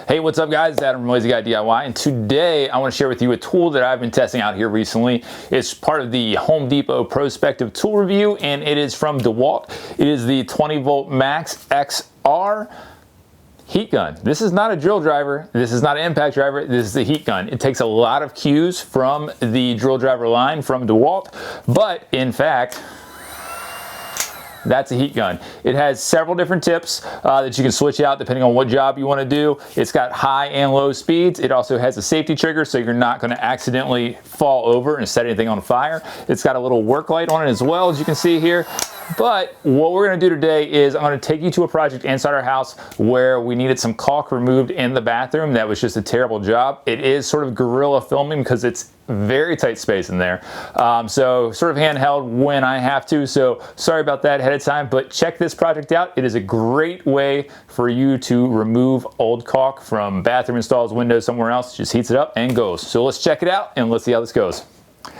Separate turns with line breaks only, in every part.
Hey, what's up guys? It's Adam from Lazy Guy DIY, and today I want to share with you a tool that I've been testing out here recently. It's part of the Home Depot prospective tool review, and it is from DeWalt. It is the 20 volt max XR heat gun. This is not a drill driver, this is not an impact driver, this is the heat gun. It takes a lot of cues from the drill driver line from DeWalt, but in fact, that's a heat gun. It has several different tips that you can switch out depending on what job you want to do. It's got high and low speeds. It also has a safety trigger, so you're not going to accidentally fall over and set anything on fire. It's got a little work light on it as well, as you can see here. But what we're going to do today is I'm going to take you to a project inside our house where we needed some caulk removed in the bathroom. That was just a terrible job. It is sort of guerrilla filming because it's very tight space in there. So sort of handheld when I have to. So sorry about that ahead of time, but check this project out. It is a great way for you to remove old caulk from bathroom installs, windows, somewhere else. Just heats it up and goes. So let's check it out and let's see how this goes.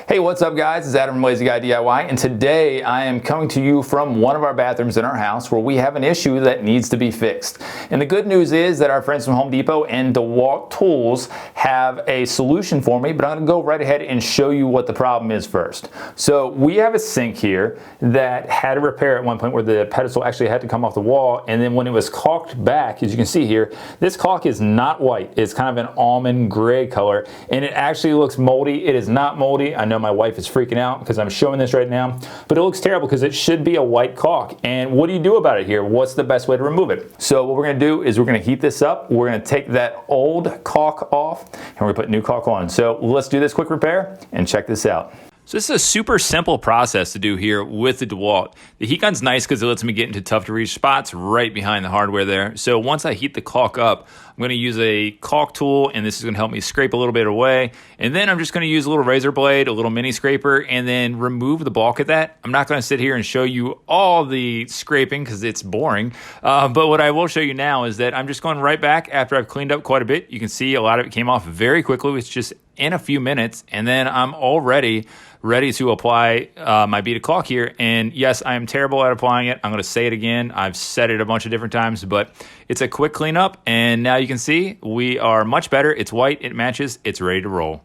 Hey, what's up guys? It's Adam from Lazy Guy DIY, and today I am coming to you from one of our bathrooms in our house where we have an issue that needs to be fixed. And the good news is that our friends from Home Depot and DeWalt tools have a solution for me, but I'm going to go right ahead and show you what the problem is first. So we have a sink here that had a repair at one point where the pedestal actually had to come off the wall, and then when it was caulked back, as you can see here, this caulk is not white. It's kind of an almond gray color, and it actually looks moldy. It is not moldy. I know my wife is freaking out because I'm showing this right now, but it looks terrible because it should be a white caulk. And what do you do about it here? What's the best way to remove it? So what we're going to do is we're going to heat this up. We're going to take that old caulk off and we're going to put new caulk on. So let's do this quick repair and check this out. So this is a super simple process to do here with the DeWalt. The heat gun's nice because it lets me get into tough to reach spots right behind the hardware there. So once I heat the caulk up, I'm going to use a caulk tool, and this is going to help me scrape a little bit away. And then I'm just going to use a little razor blade, a little mini scraper, and then remove the bulk of that. I'm not going to sit here and show you all the scraping because it's boring. But what I will show you now is that I'm just going right back after I've cleaned up quite a bit. You can see a lot of it came off very quickly. It's just in a few minutes, and then I'm already ready to apply my bead of caulk here. And yes, I am terrible at applying it. I'm going to say it again. I've said it a bunch of different times, but it's a quick cleanup, and now you can see we are much better. It's white, it matches, it's ready to roll.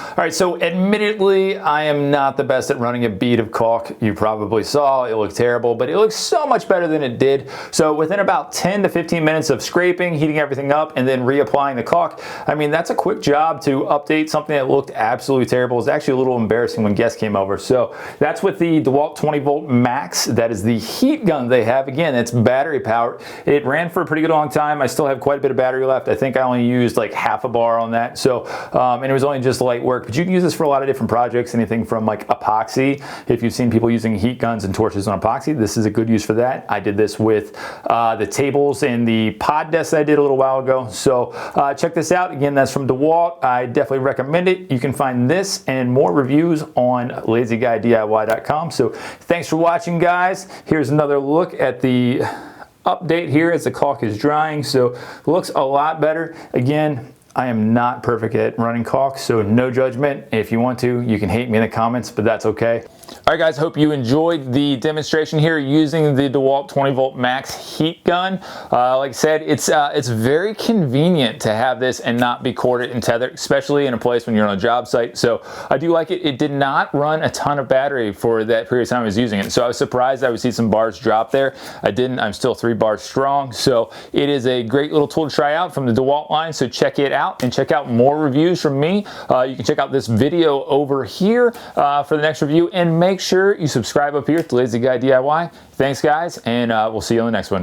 All right, so admittedly, I am not the best at running a bead of caulk. You probably saw it looked terrible, but it looks so much better than it did. So within about 10 to 15 minutes of scraping, heating everything up, and then reapplying the caulk, I mean, that's a quick job to update something that looked absolutely terrible. It was actually a little embarrassing when guests came over. So that's with the DeWalt 20 volt max. That is the heat gun they have. Again, it's battery powered. It ran for a pretty good long time. I still have quite a bit of battery left. I think I only used like half a bar on that. So, and it was only just light work. But you can use this for a lot of different projects, anything from like epoxy. If you've seen people using heat guns and torches on epoxy, this is a good use for that. I did this with the tables and the pod desks I did a little while ago. So check this out. Again, that's from DeWalt. I definitely recommend it. You can find this and more reviews on lazyguydiy.com. So thanks for watching, guys. Here's another look at the update here as the caulk is drying. So it looks a lot better. Again, I am not perfect at running caulk, so no judgment. If you want to, you can hate me in the comments, but that's okay. All right, guys, hope you enjoyed the demonstration here using the DeWalt 20 volt max heat gun. Like I said, it's very convenient to have this and not be corded and tethered, especially in a place when you're on a job site. So I do like it. It did not run a ton of battery for that period of time I was using it. So I was surprised I would see some bars drop there. I didn't. I'm still 3 bars strong. So it is a great little tool to try out from the DeWalt line. So check it out and check out more reviews from me. You can check out this video over here for the next review, and make sure you subscribe up here to Lazy Guy DIY. Thanks, guys, and we'll see you on the next one.